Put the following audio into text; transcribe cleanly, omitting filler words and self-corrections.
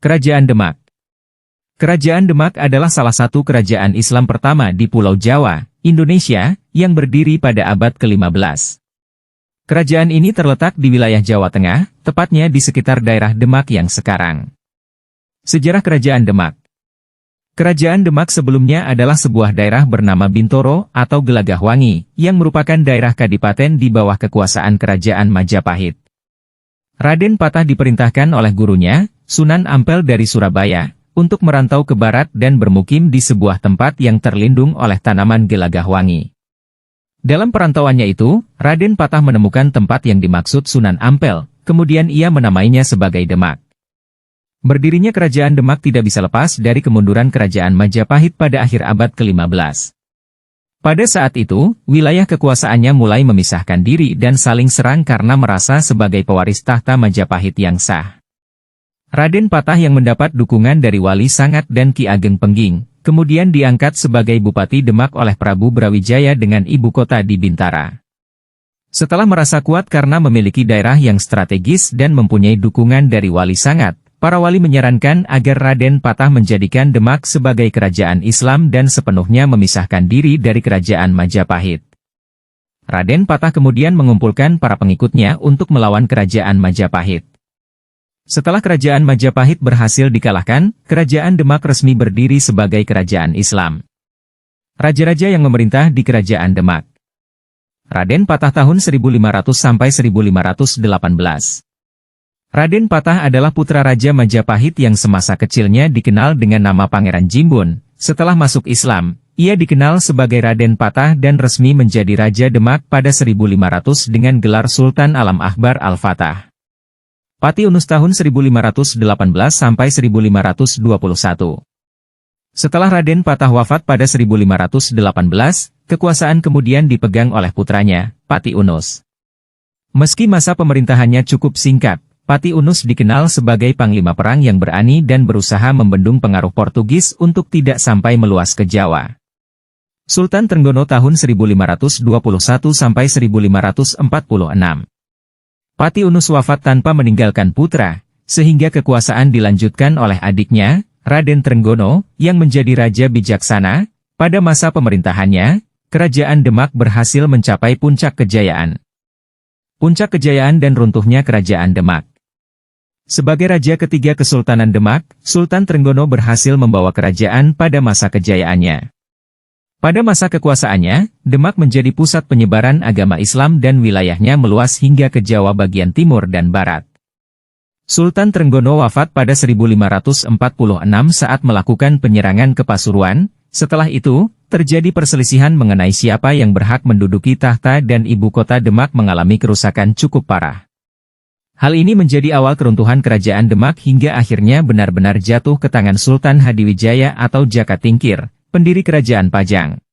Kerajaan Demak. Kerajaan Demak adalah salah satu kerajaan Islam pertama di Pulau Jawa, Indonesia, yang berdiri pada abad ke-15. Kerajaan ini terletak di wilayah Jawa Tengah, tepatnya di sekitar daerah Demak yang sekarang. Sejarah Kerajaan Demak. Kerajaan Demak sebelumnya adalah sebuah daerah bernama Bintoro atau Gelagahwangi, yang merupakan daerah kadipaten di bawah kekuasaan Kerajaan Majapahit. Raden Patah diperintahkan oleh gurunya, Sunan Ampel dari Surabaya, untuk merantau ke barat dan bermukim di sebuah tempat yang terlindung oleh tanaman Gelagahwangi. Dalam perantauannya itu, Raden Patah menemukan tempat yang dimaksud Sunan Ampel, kemudian ia menamainya sebagai Demak. Berdirinya Kerajaan Demak tidak bisa lepas dari kemunduran Kerajaan Majapahit pada akhir abad ke-15. Pada saat itu, wilayah kekuasaannya mulai memisahkan diri dan saling serang karena merasa sebagai pewaris tahta Majapahit yang sah. Raden Patah yang mendapat dukungan dari Wali Sangat dan Ki Ageng Pengging, kemudian diangkat sebagai Bupati Demak oleh Prabu Brawijaya dengan ibu kota di Bintara. Setelah merasa kuat karena memiliki daerah yang strategis dan mempunyai dukungan dari Wali Sangat, para wali menyarankan agar Raden Patah menjadikan Demak sebagai kerajaan Islam dan sepenuhnya memisahkan diri dari Kerajaan Majapahit. Raden Patah kemudian mengumpulkan para pengikutnya untuk melawan Kerajaan Majapahit. Setelah Kerajaan Majapahit berhasil dikalahkan, Kerajaan Demak resmi berdiri sebagai kerajaan Islam. Raja-raja yang memerintah di Kerajaan Demak. Raden Patah tahun 1500 sampai 1518. Raden Patah adalah putra Raja Majapahit yang semasa kecilnya dikenal dengan nama Pangeran Jimbun. Setelah masuk Islam, ia dikenal sebagai Raden Patah dan resmi menjadi Raja Demak pada 1500 dengan gelar Sultan Alam Akbar Al-Fatah. Pati Unus tahun 1518 sampai 1521. Setelah Raden Patah wafat pada 1518, kekuasaan kemudian dipegang oleh putranya, Pati Unus. Meski masa pemerintahannya cukup singkat, Pati Unus dikenal sebagai panglima perang yang berani dan berusaha membendung pengaruh Portugis untuk tidak sampai meluas ke Jawa. Sultan Trenggono tahun 1521 sampai 1546. Pati Unus wafat tanpa meninggalkan putra, sehingga kekuasaan dilanjutkan oleh adiknya, Raden Trenggono, yang menjadi raja bijaksana. Pada masa pemerintahannya, Kerajaan Demak berhasil mencapai puncak kejayaan. Puncak kejayaan dan runtuhnya Kerajaan Demak. Sebagai raja ketiga Kesultanan Demak, Sultan Trenggono berhasil membawa kerajaan pada masa kejayaannya. Pada masa kekuasaannya, Demak menjadi pusat penyebaran agama Islam dan wilayahnya meluas hingga ke Jawa bagian timur dan barat. Sultan Trenggono wafat pada 1546 saat melakukan penyerangan ke Pasuruan. Setelah itu, terjadi perselisihan mengenai siapa yang berhak menduduki tahta dan ibu kota Demak mengalami kerusakan cukup parah. Hal ini menjadi awal keruntuhan Kerajaan Demak hingga akhirnya benar-benar jatuh ke tangan Sultan Hadiwijaya atau Jaka Tingkir, pendiri Kerajaan Pajang.